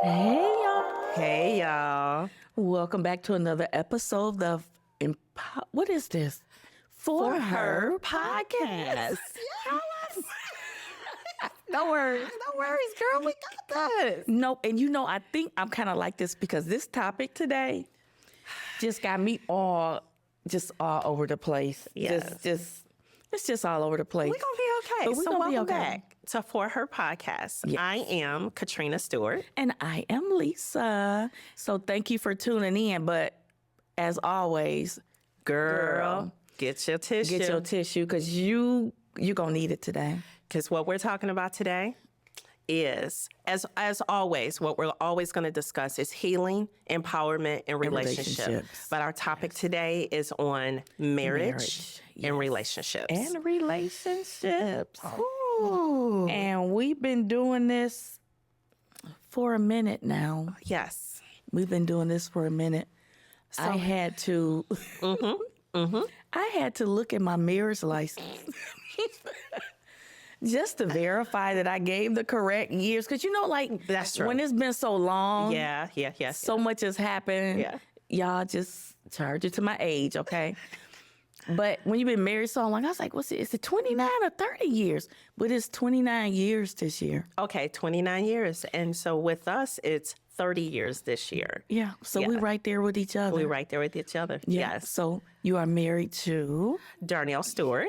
Hey, y'all. Hey, y'all. Welcome back to another episode of what is this? For Her Podcast. Yes. No worries, girl. We got this. No, and I think I'm kind of like this because this topic today just got me all over the place. Yes. It's just all over the place. We're going to be okay. But we So gonna be welcome okay. back to For Her Podcast. Yes. I am Katrina Stewart. And I am Lisa. So thank you for tuning in. But as always, girl, Get your tissue. get your tissue because you gonna need it today. Because what we're talking about today is, as always, what we're always going to discuss is healing, empowerment, and relationships. relationships. But our topic today is on marriage Marriage, and relationships. And relationships. Ooh. And we've been doing this for a minute now. Yes. We've been doing this for a minute. I had to I had to look at my marriage license just to verify that I gave the correct years. Because That's true. when it's been so long, Yeah. so much has happened. Yeah. Y'all just charge it to my age, okay? But when you've been married so long, I was like, is it 29 or 30 years? But it's 29 years this year. Okay, 29 years. And so with us, it's 30 years this year. Yeah. So we're right there with each other. We're right there with each other. Yeah. Yes. So you are married to? Darnell Stewart,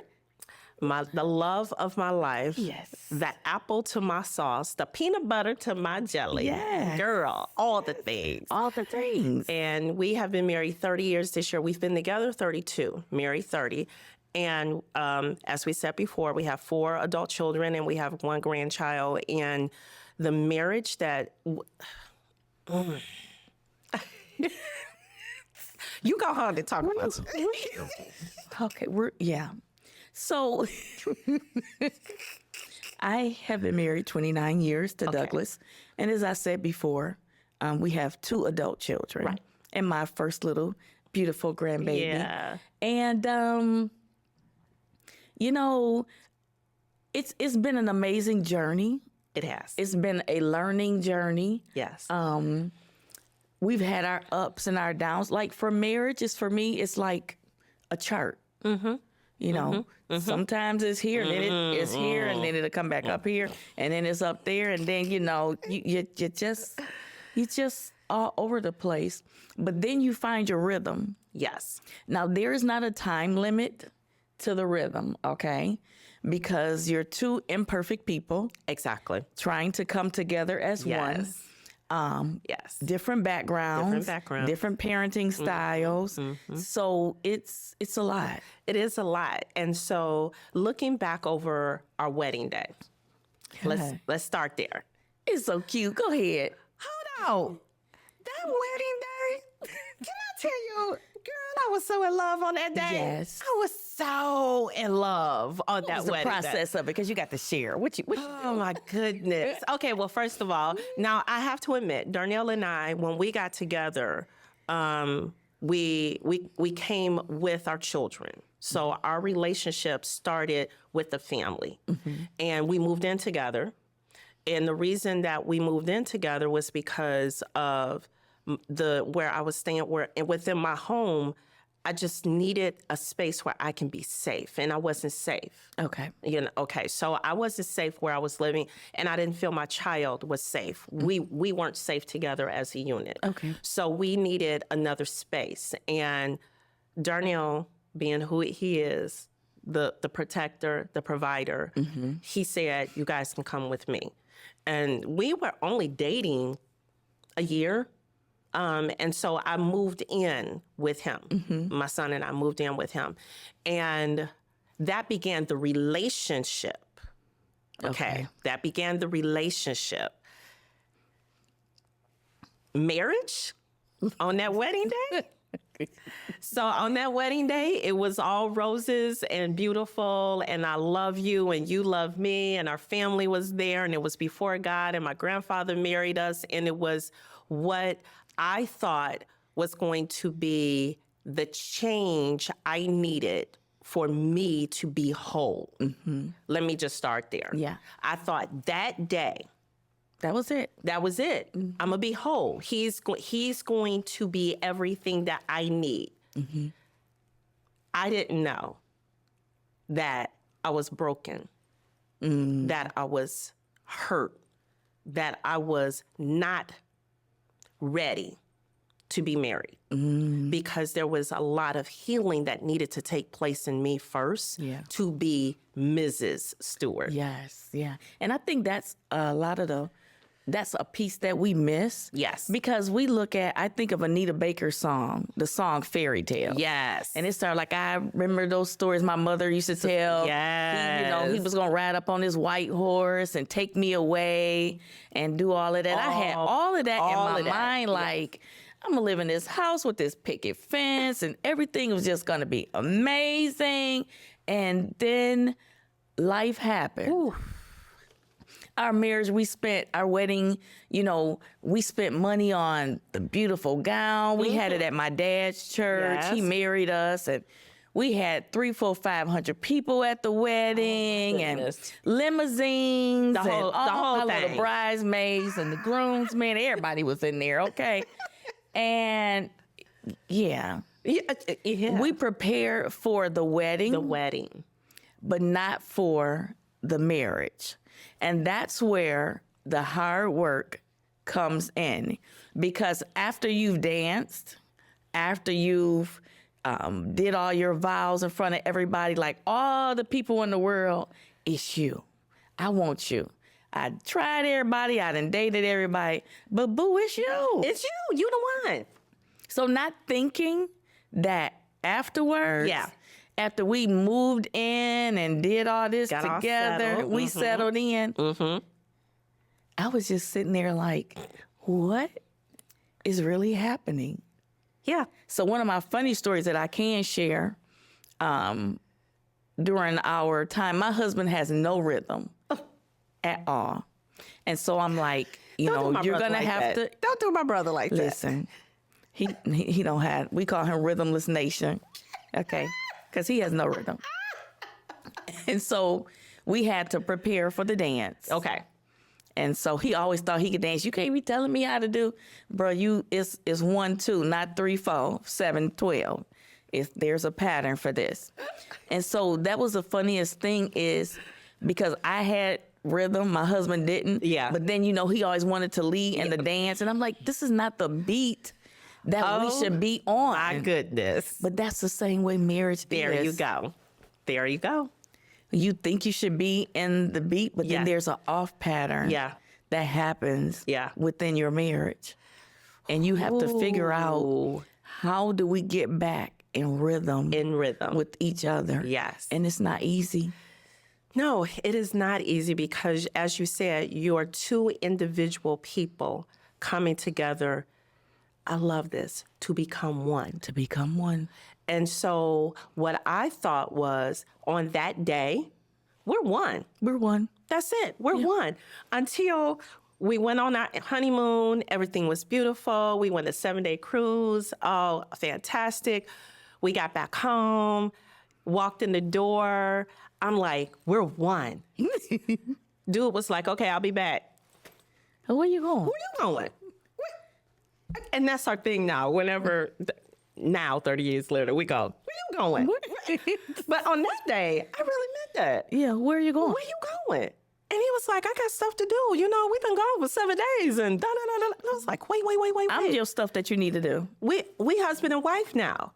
the love of my life. Yes. The apple to my sauce, the peanut butter to my jelly. Yes. Girl, all the things. All the things. And we have been married 30 years this year. We've been together 32, married 30. And as we said before, we have 4 adult children and we have 1 grandchild. And the marriage that... You go hard to talk about it. Okay, So I have been married 29 years to Douglas. And as I said before, we have 2 adult children. Right. And my first little beautiful grandbaby. Yeah. And it's been an amazing journey. It has. It's been a learning journey. Yes. We've had our ups and our downs. Like for marriage, for me, it's like a chart. Sometimes it's here, and then it's here, and then it'll come back up here, and then it's up there, and then you just all over the place. But then you find your rhythm. Yes. Now there is not a time limit to the rhythm, okay? Because you're 2 imperfect people Exactly. trying to come together as one. Yes. Yes. Different backgrounds, different parenting styles. So it's a lot. It is a lot. And so looking back over our wedding day, let's start there. It's so cute. Go ahead. Hold on. That wedding day, can I tell you, girl, I was so in love on that day. Yes. I was so in love on that What's the wedding day. process of it? Because you got to share. Oh my goodness. Okay, well, first of all, now I have to admit, Darnell and I, when we got together, we came with our children. So our relationship started with the family, and we moved in together. And the reason that we moved in together was because of where I was staying, within my home, I just needed a space where I can be safe, and I wasn't safe. Okay. So I wasn't safe where I was living, and I didn't feel my child was safe. We weren't safe together as a unit. Okay. So we needed another space, and Darnell, being who he is, the protector, the provider, he said, "You guys can come with me," and we were only dating a year. And so I moved in with him. My son and I moved in with him. And that began the relationship. Okay. That began the relationship. Marriage on that wedding day. So on that wedding day, it was all roses and beautiful, and I love you and you love me, and our family was there, and it was before God, and my grandfather married us, and it was what I thought was going to be the change I needed for me to be whole. Let me just start there. Yeah. I thought that day That was it. That was it. I'm gonna be whole. He's going to be everything that I need. I didn't know that I was broken, that I was hurt, that I was not ready to be married because there was a lot of healing that needed to take place in me first to be Mrs. Stewart. Yes, yeah. And I think that's that's a piece that we miss. Yes. Because we look at, I think of Anita Baker's song, the song Fairy Tale. Yes. And it started like, I remember those stories my mother used to tell. Yes. He was going to ride up on his white horse and take me away and do all of that. I had all of that in my mind, like, I'm going to live in this house with this picket fence and everything was just going to be amazing. And then life happened. Ooh. Our marriage, our wedding, we spent money on the beautiful gown. We had it at my dad's church. Yes. He married us, and we had 300, 400, 500 people at the wedding, and limousines, the whole thing. The bridesmaids and the groomsmen. Everybody was in there, okay? And yeah, we prepared for the wedding, but not for the marriage. And that's where the hard work comes in. Because after you've danced, after you've did all your vows in front of everybody, like all the people in the world, it's you. I want you. I tried everybody. I done dated everybody. But boo, it's you. It's you. You the one. So not thinking that afterwards, after we moved in and did all this together, we settled in. I was just sitting there like, what is really happening? Yeah. So one of my funny stories that I can share during our time, my husband has no rhythm at all. And so I'm like, you're going to have to. Don't do my brother like that. Listen, he don't have, we call him Rhythmless Nation. Okay. Because he has no rhythm. And so we had to prepare for the dance. Okay. And so he always thought he could dance. You can't be telling me how to do. Bro, it's 1, 2, not 3, 4, 7, 12. There's a pattern for this. And so that was the funniest thing is because I had rhythm, my husband didn't. Yeah. But then, he always wanted to lead in the dance. And I'm like, this is not the beat that we should be on. My goodness. But that's the same way marriage There is. you go. There you go. You think you should be in the beat, but then there's an off pattern that happens within your marriage. And you have to figure out, how do we get back in rhythm with each other? Yes. And it's not easy. No, it is not easy because, as you said, you are two individual people coming together. I love this, to become one. To become one. And so what I thought was, on that day, we're one. We're one. That's it. We're one. Until we went on our honeymoon, everything was beautiful. We went a 7-day cruise. Oh, fantastic. We got back home, walked in the door. I'm like, we're one. Dude was like, okay, I'll be back. Where you going? Where you going? And that's our thing now. Whenever, now 30 years later, we go, where you going? But on that day, I really meant that. Yeah, where are you going? Where you going? And he was like, I got stuff to do. We've been gone for 7 days. And da-da-da-da. And I was like, wait. I'm your stuff that you need to do. We husband and wife now.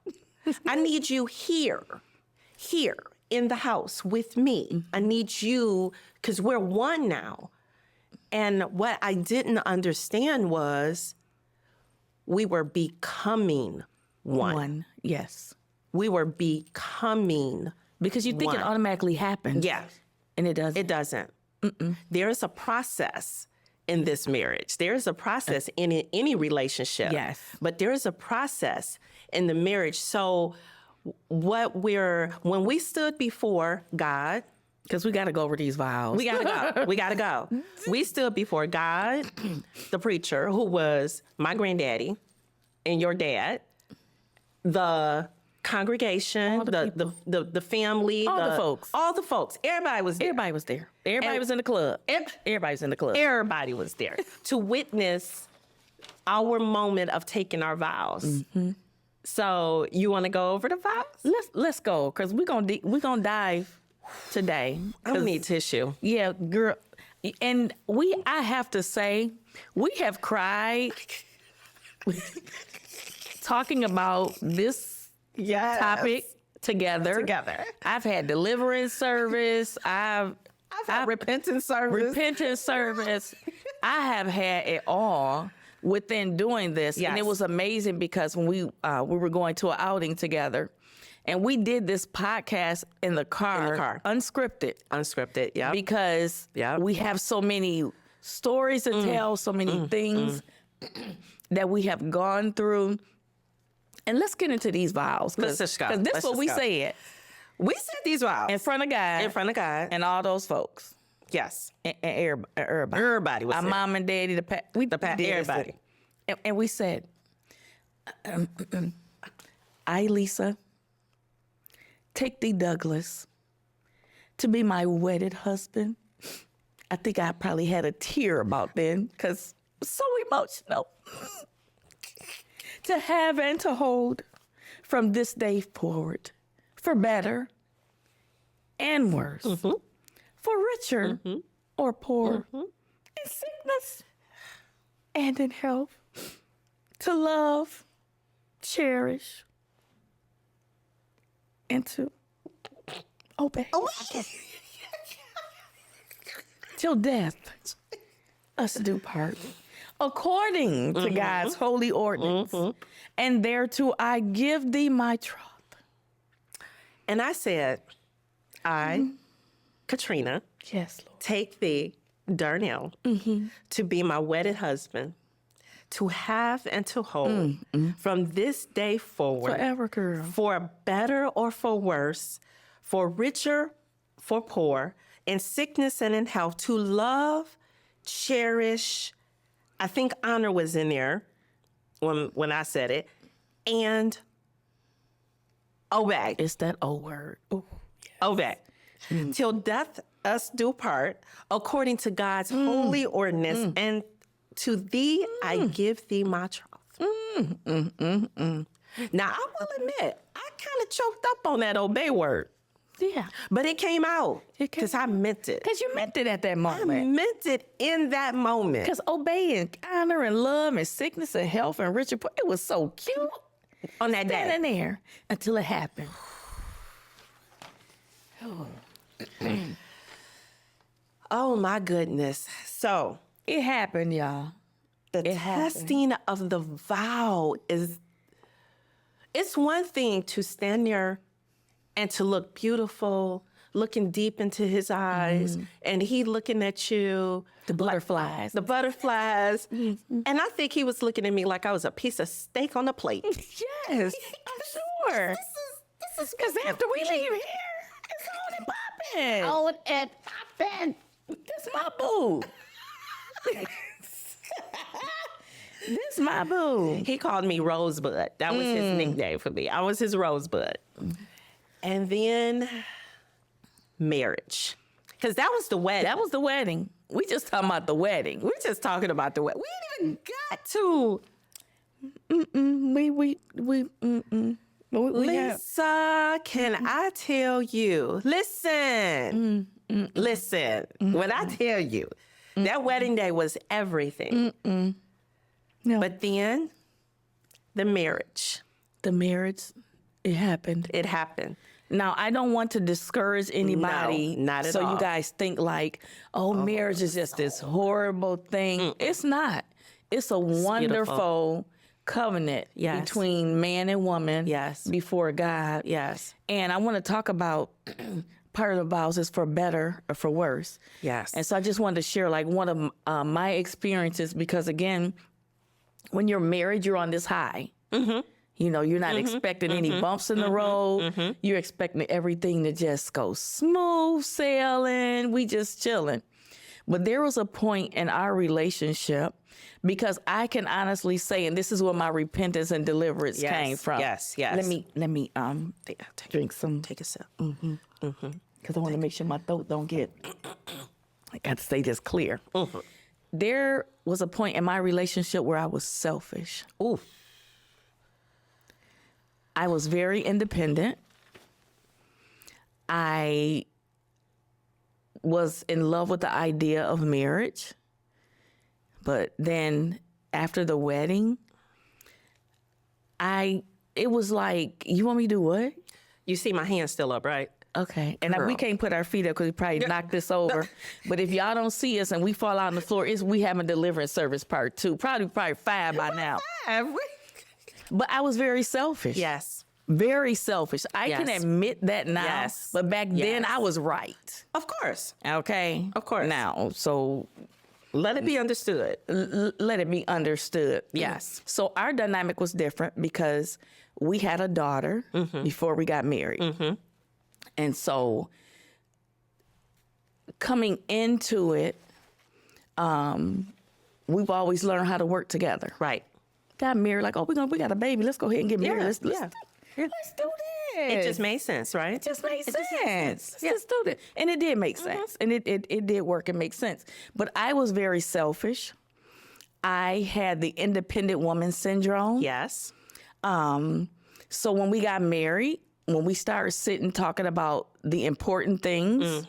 I need you here in the house with me. I need you, because we're one now. And what I didn't understand was we were becoming one. Yes. We were becoming Because you think one. it automatically happens. Yeah. And it doesn't. It doesn't. There is a process in this marriage. There is a process in any relationship. Yes. But there is a process in the marriage. So when we stood before God, Because we got to go over these vows. we gotta go. We stood before God, the preacher, who was my granddaddy and your dad, the congregation, the family, all the folks. All the folks. Everybody was there. Everybody was there. Everybody was in the club. Everybody was in the club. Everybody was there to witness our moment of taking our vows. Mm-hmm. So you want to go over the vows? Let's go, because we're gonna dive today. I need tissue. Yeah, girl. And I have to say, we have cried talking about this topic together. I've had deliverance service. I've had repentance service. I have had it all within doing this. Yes. And it was amazing because when we were going to an outing together, and we did this podcast in the car. Unscripted, yeah. Because we have so many stories to tell, so many things that we have gone through. And let's get into these vows. Let's just go. Because this is what we said. We said these vows. In front of God. And all those folks. Yes. And everybody. Everybody was our there. Mom and daddy, everybody. And we said, I, Lisa, take thee, Douglas, to be my wedded husband. I think I probably had a tear about then because it was so emotional. To have and to hold from this day forward, for better and worse, for richer or poor, in sickness and in health, to love, cherish, and to obey. Till death us do part, according to God's holy ordinance. And thereto I give thee my troth. And I said, I, Katrina, yes, Lord, take thee, Darnell, to be my wedded husband, to have and to hold from this day forward. Forever, girl. For better or for worse, for richer, for poor, in sickness and in health, to love, cherish, I think honor was in there when I said it, and obey. It's that O word. Ooh, yes. Obey. Till death us do part, according to God's holy ordinance, and to thee I give thee my troth. Now, I will admit, I kind of choked up on that obey word. Yeah. But it came out because I meant it. Because you meant it at that moment. I meant it in that moment. Because obeying, honor, and love, and sickness, and health, and richer, it was so cute on that day. Standing there until it happened. Oh, my goodness. So it happened, y'all. The testing of the vow is, it's one thing to stand there and to look beautiful, looking deep into his eyes, and he looking at you. The butterflies. The butterflies. And I think he was looking at me like I was a piece of steak on a plate. Yes, I'm sure. This is because after we leave here, it's on and popping. On and popping. That's my boo. This my boo. He called me Rosebud. That was his nickname for me. I was his Rosebud. And then marriage. Because that was the wedding. That was the wedding. We just talking about the wedding. We're just talking about the wedding. We ain't even got to. Lisa, can I tell you? Listen. Listen. When I tell you, that wedding day was everything. No. But then, the marriage. The marriage, it happened. It happened. Now, I don't want to discourage anybody. No, not at all. So you guys think like, marriage is just this horrible thing. It's not. It's a wonderful covenant between man and woman before God. Yes. And I want to talk about part of the vows is for better or for worse. Yes. And so I just wanted to share like one of my experiences because, again, when you're married, you're on this high. You know, you're not expecting any bumps in the road. You're expecting everything to just go smooth sailing. We just chilling. But there was a point in our relationship, because I can honestly say, and this is where my repentance and deliverance came from. Yes. Let me drink some. Take a sip. Because I want to make sure my throat don't get. I got to say this clear. There was a point in my relationship where I was selfish. Ooh. I was very independent. I was in love with the idea of marriage. But then after the wedding, it was like, you want me to do what? You see my hand still up, right? Okay. And we can't put our feet up because we probably knocked this over. But if y'all don't see us and we fall out on the floor, we have a deliverance service part 2. Probably 5 by now. But I was very selfish. Yes. Very selfish. I can admit that now. Yes. But back then I was right. Of course. Okay. Of course. Now, so let it be understood. Let it be understood. Yes. So our dynamic was different because we had a daughter before we got married. And so coming into it, we've always learned how to work together. Right. Got married, like, we got a baby. Let's go ahead and get married. Let's do this. It just made sense, right? It just made sense. Let's do this. And it did make sense. And it did work and make sense. But I was very selfish. I had the independent woman syndrome. Yes. So when we got married, when we started sitting talking about the important things,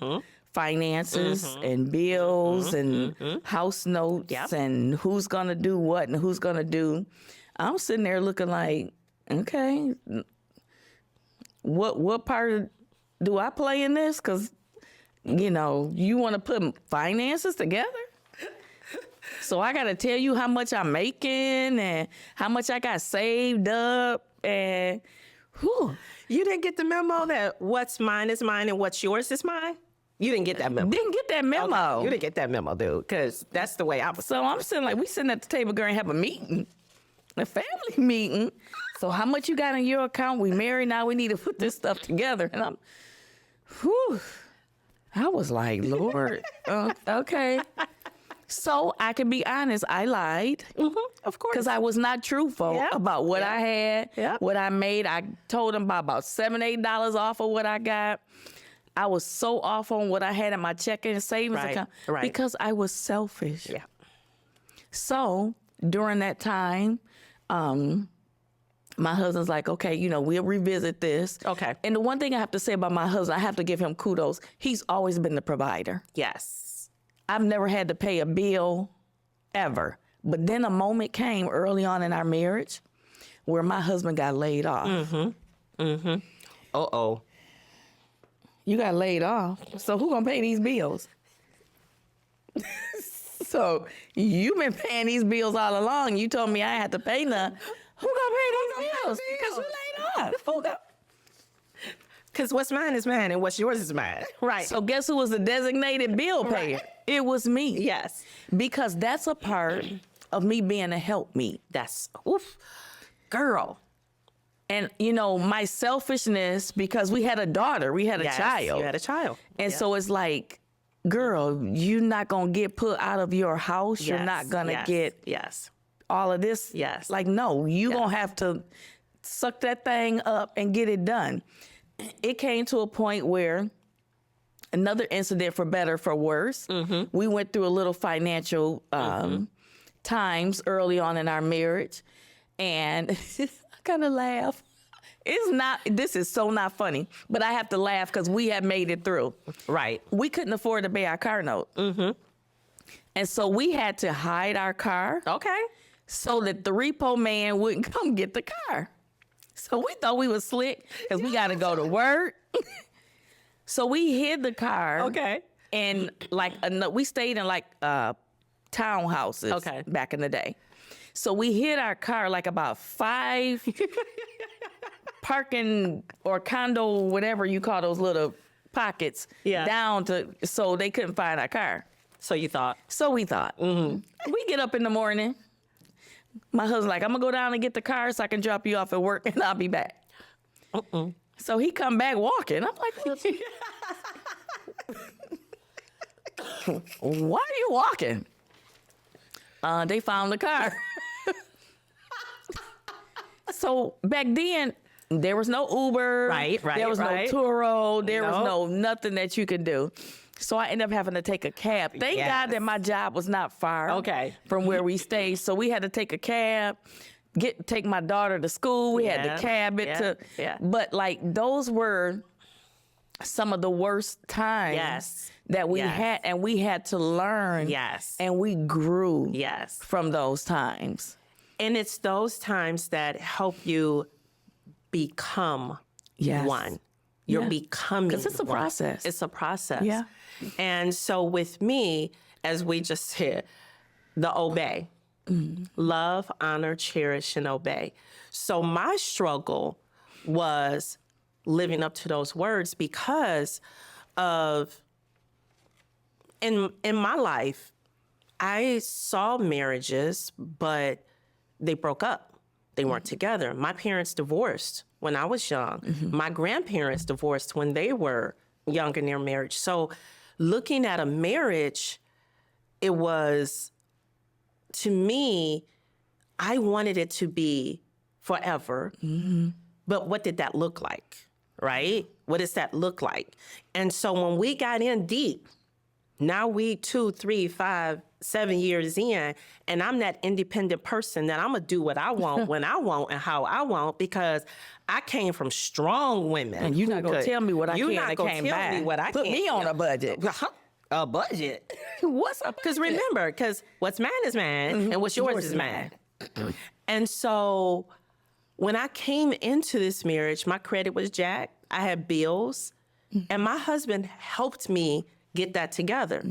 finances and bills and house notes and who's going to do what and who's going to do, I'm sitting there looking like, okay, what part do I play in this? Because, you want to put finances together? So I got to tell you how much I'm making and how much I got saved up and whew. You didn't get the memo that what's mine is mine and what's yours is mine? You didn't get that memo. Didn't get that memo. Okay. You didn't get that memo, dude, because that's the way I was. So I'm we sitting at the table, girl, and have a meeting, a family meeting. So how much you got in your account? We married now. We need to put this stuff together. And I was like, Lord, okay. So I can be honest, I lied. Of course. Because I was not truthful about what I had, what I made. I told them about $7, $8 off of what I got. I was so off on what I had in my checking and savings account because I was selfish. Yeah. So during that time, my husband's like, okay, we'll revisit this. Okay. And the one thing I have to say about my husband, I have to give him kudos. He's always been the provider. Yes. I've never had to pay a bill ever. But then a moment came early on in our marriage where my husband got laid off. Uh-oh. You got laid off. So who gonna pay these bills? So you've been paying these bills all along. You told me I had to pay none. Who gonna pay these bills? Because you laid off. Who gonna? Because what's mine is mine and what's yours is mine. Right. So guess who was the designated bill payer? It was me. Yes. Because that's a part of me being a helpmeet. That's, girl. And, my selfishness, because we had a daughter, we had a child. You had a child. And so it's like, girl, you're not going to get put out of your house. You're not going to get all of this. Yes. Like, no, you're going to have to suck that thing up and get it done. It came to a point where another incident, for better, for worse, we went through a little financial times early on in our marriage. And I kind of laugh. This is so not funny, but I have to laugh because we have made it through. Right. We couldn't afford to pay our car note. And so we had to hide our car. Okay. So that the repo man wouldn't come get the car. So we thought we was slick because we got to go to work. So we hid the car. Okay. And we stayed in townhouses back in the day. So we hid our car about 5 parking or condo, whatever you call those little pockets, down so they couldn't find our car. So you thought? So we thought. We get up in the morning. My husband's like, I'm going to go down and get the car so I can drop you off at work and I'll be back. So he come back walking. I'm like, Why are you walking? They found the car. So back then, there was no Uber. Right. There was no Turo. There was no nothing that you could do. So I ended up having to take a cab. Thank God that my job was not far from where we stayed. So we had to take a cab, take my daughter to school. We had to cab it to. But like those were some of the worst times that we had, and we had to learn. And we grew from those times. And it's those times that help you become one. You're becoming, because it's a process. It's a process. Yeah. And so with me, as we just said, the obey. Love, honor, cherish, and obey. So my struggle was living up to those words because of, in my life, I saw marriages, but they broke up. They weren't together. My parents divorced when I was young. My grandparents divorced when they were young in their marriage. So looking at a marriage, it was, to me, I wanted it to be forever. But what did that look like, right? What does that look like? And so when we got in deep, now we 2, 3, 5, 7 years in, and I'm that independent person that I'm gonna do what I want, when I want, and how I want, because I came from strong women. And you're not gonna tell me what I can and can't buy. Me what I Put can't. me on a budget. A budget? What's up? Because remember, what's mine is mine, and what's yours is mine. And so when I came into this marriage, my credit was jacked. I had bills, and my husband helped me get that together,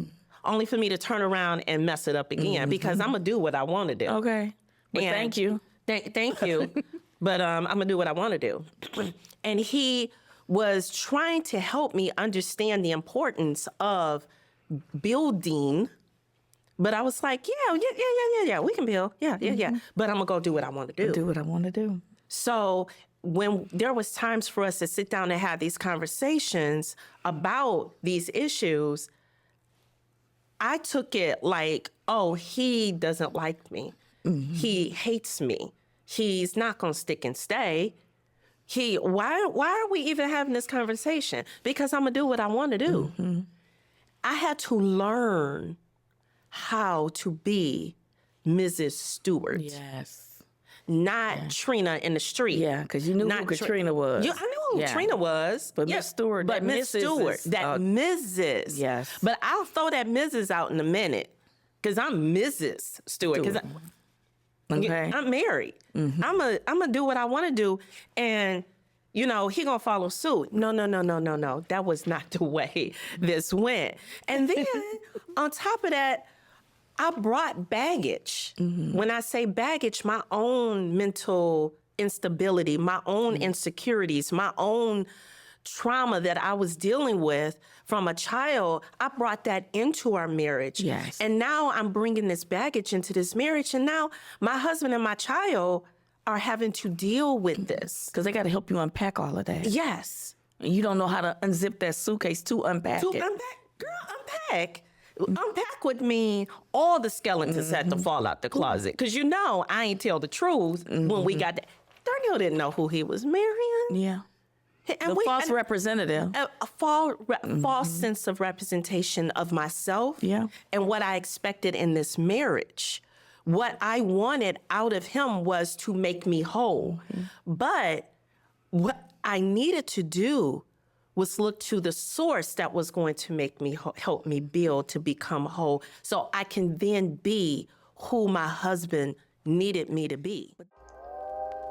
only for me to turn around and mess it up again, because I'm gonna do what I want to do. Okay. But thank you. Thank you. But I'm gonna do what I want to do. And he was trying to help me understand the importance of building. But I was like, yeah, we can build. Yeah. But I'm gonna go do what I want to do. Do what I want to do. So when there was times for us to sit down and have these conversations about these issues, I took it like, oh, he doesn't like me. He hates me. He's not gonna stick and stay. Why are we even having this conversation? Because I'm gonna do what I want to do. I had to learn how to be Mrs. Stewart. Yes. Not Trina in the street. Yeah, because you knew who Katrina was. I knew who Trina was. But Miss Stewart, but Miss Stewart, that Mrs. Yes. But I'll throw that Mrs. out in a minute, because I'm Mrs. Stewart. Because I'm married. I'm gonna do what I want to do, and he gonna follow suit. No. That was not the way this went. And then on top of that, I brought baggage. When I say baggage, my own mental instability, my own insecurities, my own trauma that I was dealing with from a child, I brought that into our marriage. Yes. And now I'm bringing this baggage into this marriage. And now my husband and my child are having to deal with this. Because they got to help you unpack all of that. Yes. And you don't know how to unzip that suitcase to unpack it. Girl, unpack. Unpack would mean all the skeletons had to fall out the closet. Because I ain't tell the truth when we got that. Darnell didn't know who he was marrying. Yeah. And false representative. A false sense of representation of myself and what I expected in this marriage. What I wanted out of him was to make me whole. But what I needed to do was look to the source that was going to make me help me build to become whole, so I can then be who my husband needed me to be.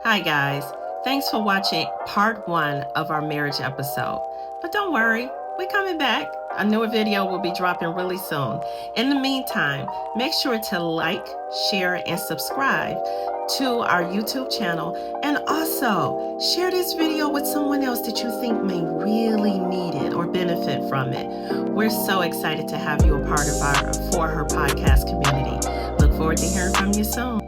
Hi guys, thanks for watching part 1 of our marriage episode. But don't worry, we're coming back. A newer video will be dropping really soon. In the meantime, make sure to like, share, and subscribe to our YouTube channel, and also share this video with someone else that you think may really need it or benefit from it. We're so excited to have you a part of our For Her podcast community. Look forward to hearing from you soon.